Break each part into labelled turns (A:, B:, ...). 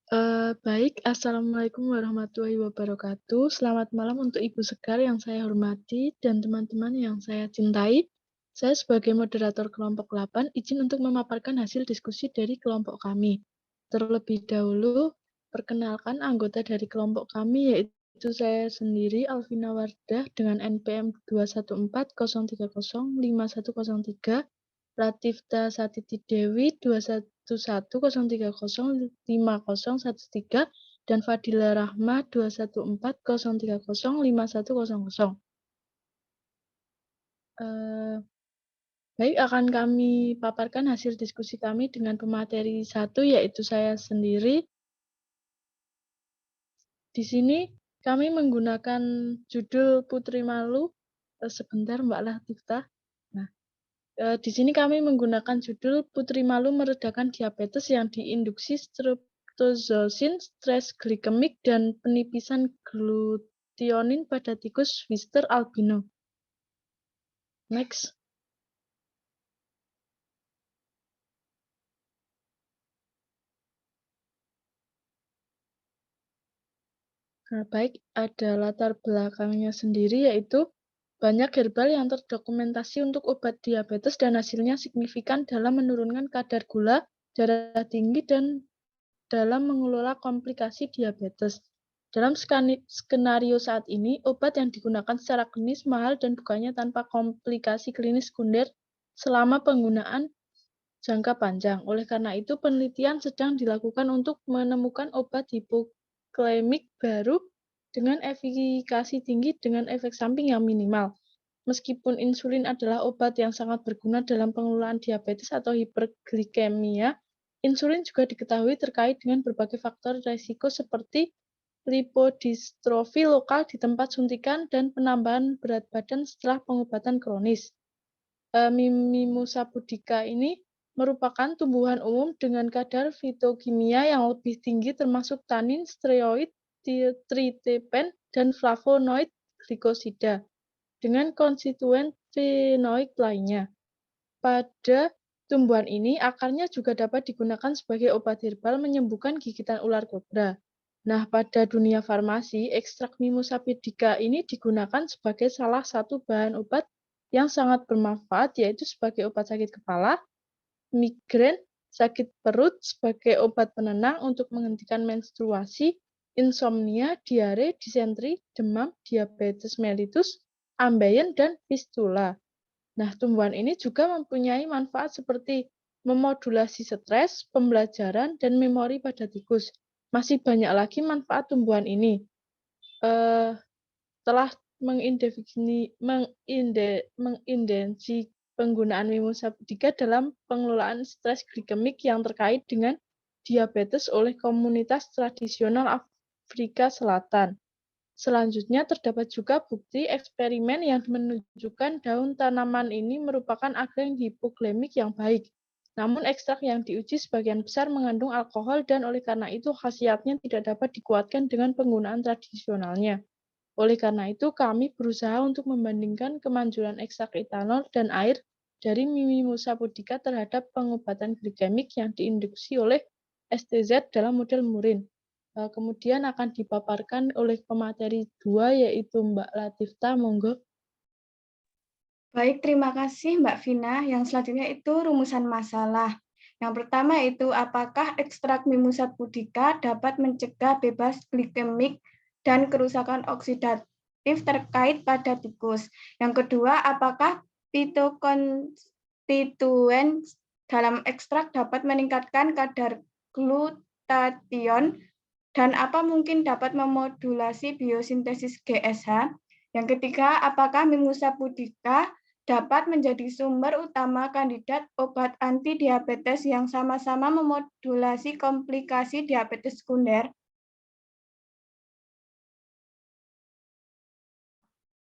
A: Baik, Assalamualaikum warahmatullahi wabarakatuh. Selamat malam untuk Ibu Sekar yang saya hormati dan teman-teman yang saya cintai. Saya sebagai moderator kelompok 8 izin untuk memaparkan hasil diskusi dari kelompok kami. Terlebih dahulu, perkenalkan anggota dari kelompok kami yaitu saya sendiri Alvina Wardah dengan NPM 21403051103, Latifta Satiti Dewi 2110305013 dan Fadila Rahma 21403051100. Baik, akan kami paparkan hasil diskusi kami dengan pemateri 1 yaitu saya sendiri. Di sini kami menggunakan judul Putri Malu. Sebentar Mbak Latifta. Nah, di sini kami menggunakan judul Putri Malu Meredakan Diabetes yang diinduksi streptozoosin, stres glikemik, dan penipisan glutionin pada tikus Wistar albino. Next. Nah, baik, ada latar belakangnya sendiri yaitu banyak herbal yang terdokumentasi untuk obat diabetes dan hasilnya signifikan dalam menurunkan kadar gula, darah tinggi, dan dalam mengelola komplikasi diabetes. Dalam skenario saat ini, obat yang digunakan secara klinis mahal dan bukannya tanpa komplikasi klinis sekunder selama penggunaan jangka panjang. Oleh karena itu, penelitian sedang dilakukan untuk menemukan obat hipoglikemik baru dengan efikasi tinggi dengan efek samping yang minimal. Meskipun insulin adalah obat yang sangat berguna dalam pengelolaan diabetes atau hiperglikemia, insulin juga diketahui terkait dengan berbagai faktor risiko seperti lipodistrofi lokal di tempat suntikan dan penambahan berat badan setelah pengobatan kronis. Mimosa pudica ini merupakan tumbuhan umum dengan kadar fitokimia yang lebih tinggi termasuk tanin, steroid, triterpen, dan flavonoid glikosida dengan konstituen fenoid lainnya. Pada tumbuhan ini, akarnya juga dapat digunakan sebagai obat herbal menyembuhkan gigitan ular kobra. Nah, pada dunia farmasi, ekstrak Mimosa pudica ini digunakan sebagai salah satu bahan obat yang sangat bermanfaat, yaitu sebagai obat sakit kepala, migrain, sakit perut, sebagai obat penenang untuk menghentikan menstruasi, insomnia, diare, disentri, demam, diabetes mellitus, ambeien, dan fistula. Nah, tumbuhan ini juga mempunyai manfaat seperti memodulasi stres, pembelajaran, dan memori pada tikus. Masih banyak lagi manfaat tumbuhan ini. Telah mengindensi penggunaan Mimosa pudica dalam pengelolaan stres glikemik yang terkait dengan diabetes oleh komunitas tradisional Afrika Selatan. Selanjutnya, terdapat juga bukti eksperimen yang menunjukkan daun tanaman ini merupakan agen hipoglikemik yang baik. Namun, ekstrak yang diuji sebagian besar mengandung alkohol dan oleh karena itu khasiatnya tidak dapat dikuatkan dengan penggunaan tradisionalnya. Oleh karena itu, kami berusaha untuk membandingkan kemanjuran ekstrak etanol dan air dari Mimosa pudica terhadap pengobatan glikemik yang diinduksi oleh STZ dalam model murin. Kemudian akan dipaparkan oleh pemateri 2 yaitu Mbak Latifta, monggo.
B: Baik, terima kasih Mbak Vina. Yang selanjutnya itu rumusan masalah. Yang pertama itu, apakah ekstrak Mimosa pudica dapat mencegah bebas glikemik dan kerusakan oksidatif terkait pada tikus? Yang kedua, apakah fitokonstituen dalam ekstrak dapat meningkatkan kadar glutathione dan apa mungkin dapat memodulasi biosintesis GSH? Yang ketiga, apakah Mimosa pudica dapat menjadi sumber utama kandidat obat anti-diabetes yang sama-sama memodulasi komplikasi diabetes sekunder?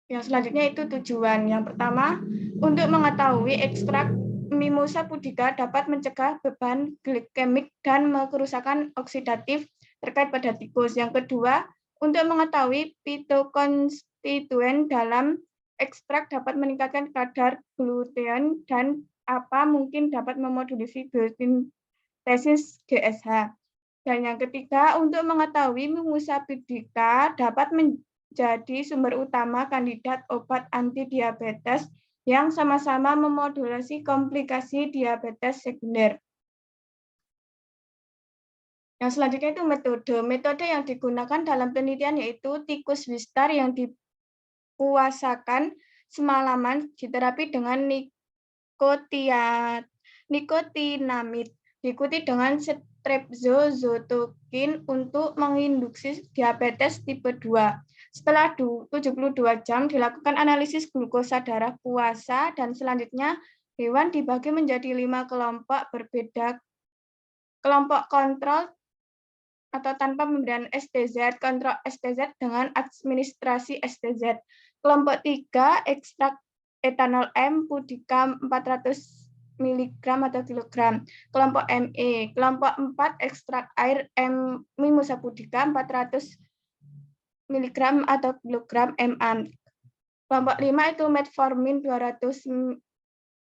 B: Yang selanjutnya itu tujuan. Yang pertama, untuk mengetahui ekstrak Mimosa pudica dapat mencegah beban glikemik dan kerusakan oksidatif terkait pada tikus. Yang kedua, untuk mengetahui fitokonstituen dalam ekstrak dapat meningkatkan kadar gluteon dan apa mungkin dapat memodulasi biosintesis GSH. Dan yang ketiga, untuk mengetahui Mimosa pudica dapat menjadi sumber utama kandidat obat antidiabetes yang sama-sama memodulasi komplikasi diabetes sekunder. Yang selanjutnya itu metode. Metode yang digunakan dalam penelitian yaitu tikus Wistar yang dipuasakan semalaman diterapi dengan nikotinamid, diikuti dengan streptozotokin untuk menginduksi diabetes tipe 2. Setelah 72 jam dilakukan analisis glukosa darah puasa dan selanjutnya hewan dibagi menjadi 5 kelompok berbeda. Kelompok kontrol atau tanpa pemberian STZ, kontrol STZ dengan administrasi STZ. Kelompok 3, ekstrak etanol M pudica 400 mg atau kilogram. Kelompok ME. Kelompok 4, ekstrak air M Mimosa pudica 400 mg atau kilogram MA. Kelompok 5 itu metformin 200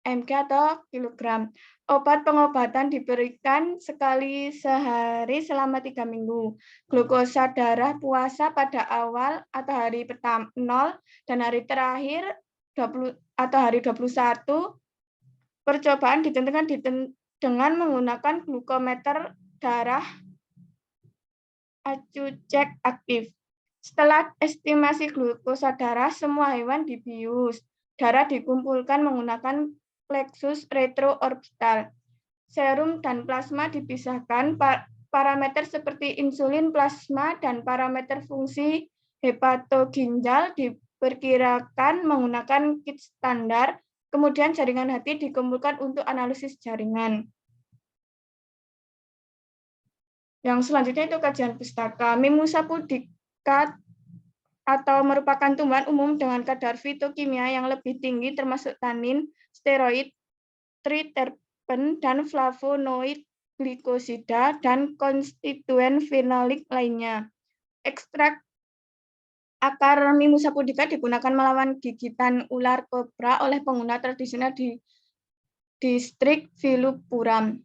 B: mg atau kilogram. Obat pengobatan diberikan sekali sehari selama 3 minggu. Glukosa darah puasa pada awal atau hari pertama 0 dan hari terakhir 20 atau hari 21. Percobaan ditentukan dengan menggunakan glukometer darah acucek aktif. Setelah estimasi glukosa darah, semua hewan dibius. Darah dikumpulkan menggunakan plexus retroorbital. Serum dan plasma dipisahkan. Parameter seperti insulin plasma dan parameter fungsi hepatoginjal diperkirakan menggunakan kit standar. Kemudian jaringan hati dikumpulkan untuk analisis jaringan. Yang selanjutnya itu kajian pustaka. Mimosa pudica atau merupakan tumbuhan umum dengan kadar fitokimia yang lebih tinggi termasuk tanin, steroid, triterpen, dan flavonoid, glikosida, dan konstituen fenolik lainnya. Ekstrak akar Mimosa pudica digunakan melawan gigitan ular kobra oleh pengguna tradisional di distrik Viluppuram,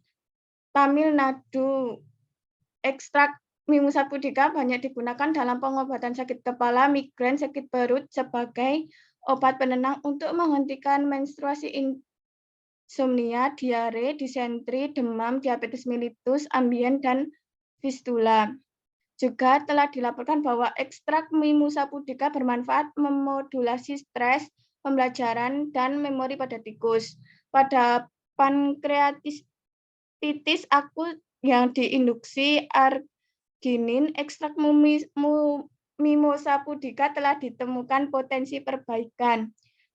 B: Tamil Nadu. Ekstrak Mimosa pudica banyak digunakan dalam pengobatan sakit kepala, migrain, sakit perut sebagai obat penenang untuk menghentikan menstruasi, insomnia, diare, disentri, demam, diabetes mellitus, ambien, dan fistula. Juga telah dilaporkan bahwa ekstrak Mimosa pudica bermanfaat memodulasi stres, pembelajaran, dan memori pada tikus. Pada pankreatitis akut yang diinduksi arginin, ekstrak Mimosa pudica telah ditemukan potensi perbaikan.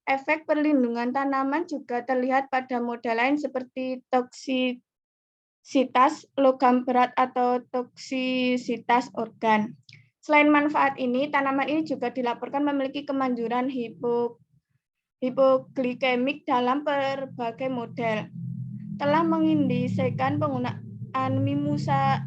B: Efek perlindungan tanaman juga terlihat pada model lain seperti toksisitas logam berat atau toksisitas organ. Selain manfaat ini, tanaman ini juga dilaporkan memiliki kemanjuran hipoglikemik dalam berbagai model. Telah mengindikasikan penggunaan Mimosa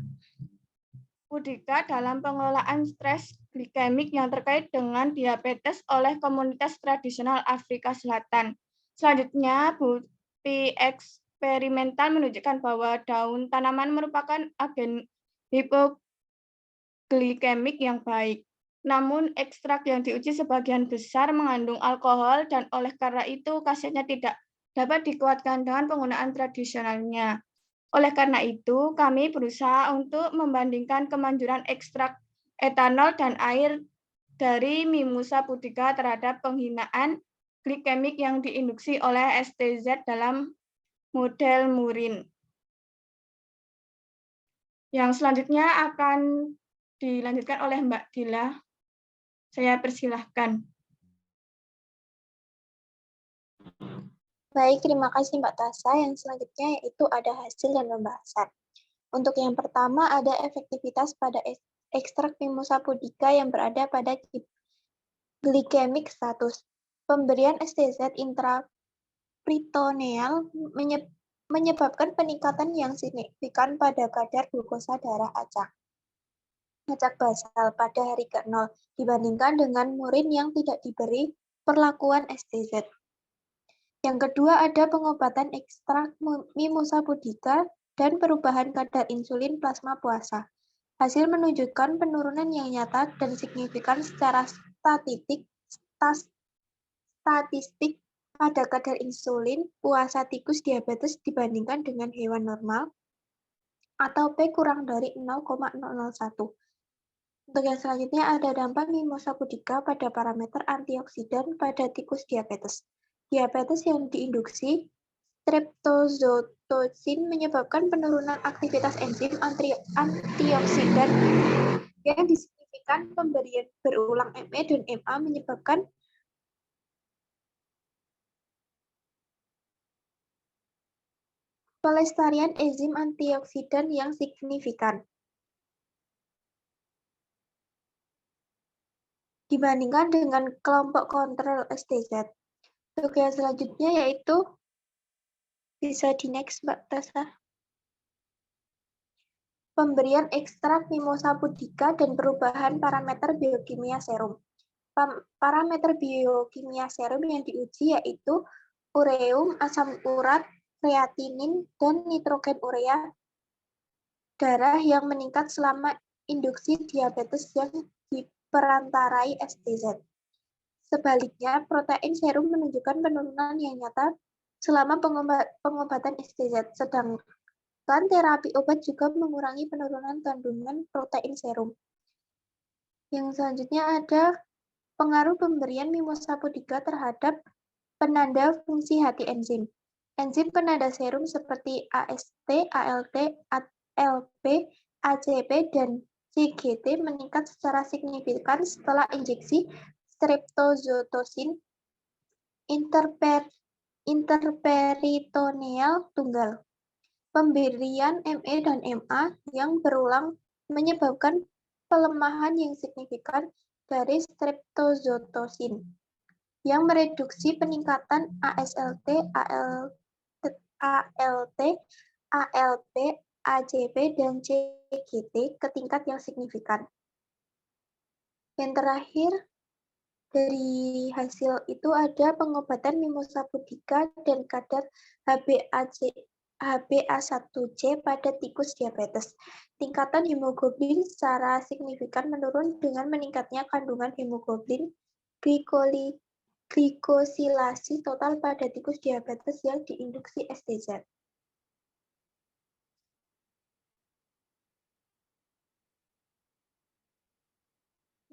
B: pudica dalam pengelolaan stres glikemik yang terkait dengan diabetes oleh komunitas tradisional Afrika Selatan. Selanjutnya, bukti eksperimental menunjukkan bahwa daun tanaman merupakan agen hipoglikemik yang baik. Namun, ekstrak yang diuji sebagian besar mengandung alkohol dan oleh karena itu khasiatnya tidak dapat dikuatkan dengan penggunaan tradisionalnya. Oleh karena itu, kami berusaha untuk membandingkan kemanjuran ekstrak etanol dan air dari Mimosa pudica terhadap penghinaan glikemik yang diinduksi oleh STZ dalam model murin. Yang selanjutnya akan dilanjutkan oleh Mbak Dila. Saya persilahkan.
C: Baik, terima kasih Mbak Tasa. Yang selanjutnya yaitu ada hasil dan pembahasan. Untuk yang pertama ada efektivitas pada ekstrak Mimosa pudica yang berada pada glycemic status. Pemberian STZ intraperitoneal menyebabkan peningkatan yang signifikan pada kadar glukosa darah acak basal pada hari ke-0 dibandingkan dengan murin yang tidak diberi perlakuan STZ. Yang kedua ada pengobatan ekstrak Mimosa pudica dan perubahan kadar insulin plasma puasa. Hasil menunjukkan penurunan yang nyata dan signifikan secara statistik pada kadar insulin puasa tikus diabetes dibandingkan dengan hewan normal atau P kurang dari 0,001. Untuk yang selanjutnya ada dampak Mimosa pudica pada parameter antioksidan pada tikus diabetes. Diabetes yang diinduksi streptozotocin menyebabkan penurunan aktivitas enzim antioksidan yang disignifikan. Pemberian berulang ME dan MA menyebabkan pelestarian enzim antioksidan yang signifikan dibandingkan dengan kelompok kontrol STZ. Untuk yang selanjutnya yaitu bisa di next Mbak Tessa. Pemberian ekstrak Mimosa pudica dan perubahan parameter biokimia serum. Parameter biokimia serum yang diuji yaitu ureum, asam urat, kreatinin, dan nitrogen urea darah yang meningkat selama induksi diabetes yang diperantarai STZ. Sebaliknya, protein serum menunjukkan penurunan yang nyata selama pengobatan STZ, sedangkan terapi obat juga mengurangi penurunan kandungan protein serum. Yang selanjutnya ada pengaruh pemberian Mimosa pudica terhadap penanda fungsi hati enzim. Enzim penanda serum seperti AST, ALT, ALP, ACP, dan CGT meningkat secara signifikan setelah injeksi streptozotocin interperitoneal tunggal. Pemberian ME dan MA yang berulang menyebabkan pelemahan yang signifikan dari streptozotocin yang mereduksi peningkatan ASLT, ALT, ALP, ACP, dan CGT ke tingkat yang signifikan. Yang terakhir, dari hasil itu ada pengobatan Mimosa pudica dan kadar HbA1c pada tikus diabetes. Tingkatan hemoglobin secara signifikan menurun dengan meningkatnya kandungan hemoglobin glikosilasi total pada tikus diabetes yang diinduksi STZ.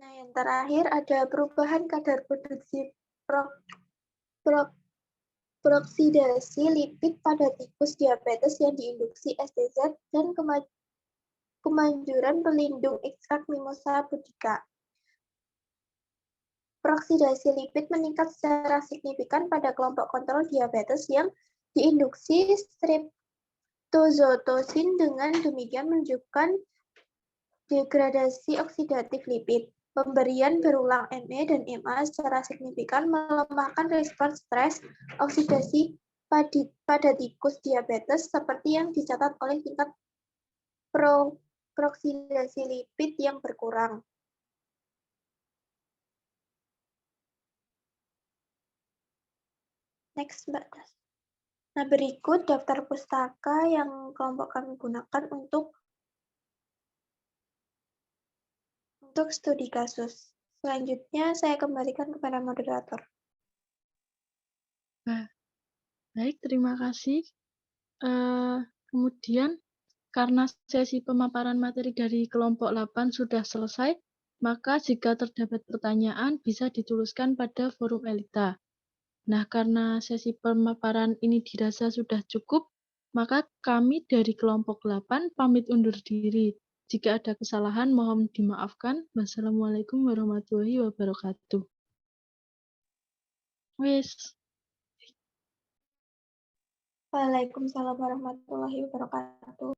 C: Nah, yang terakhir ada perubahan kadar produksi proksidasi lipid pada tikus diabetes yang diinduksi STZ dan kemanjuran pelindung ekstrak Mimosa pudica. Proksidasi lipid meningkat secara signifikan pada kelompok kontrol diabetes yang diinduksi streptozotocin, dengan demikian menunjukkan degradasi oksidatif lipid. Pemberian berulang ME dan MA secara signifikan melemahkan respons stres oksidasi pada tikus diabetes seperti yang dicatat oleh tingkat proksidasi lipid yang berkurang. Next, Mbak Tas. Nah, berikut daftar pustaka yang kelompok kami gunakan untuk studi kasus. Selanjutnya, saya kembalikan kepada moderator.
A: Baik, terima kasih. Kemudian, karena sesi pemaparan materi dari kelompok 8 sudah selesai, maka jika terdapat pertanyaan bisa dituliskan pada forum Elita. Nah, karena sesi pemaparan ini dirasa sudah cukup, maka kami dari kelompok 8 pamit undur diri. Jika ada kesalahan, mohon dimaafkan. Wassalamualaikum warahmatullahi wabarakatuh. Wes.
C: Waalaikumsalam warahmatullahi wabarakatuh.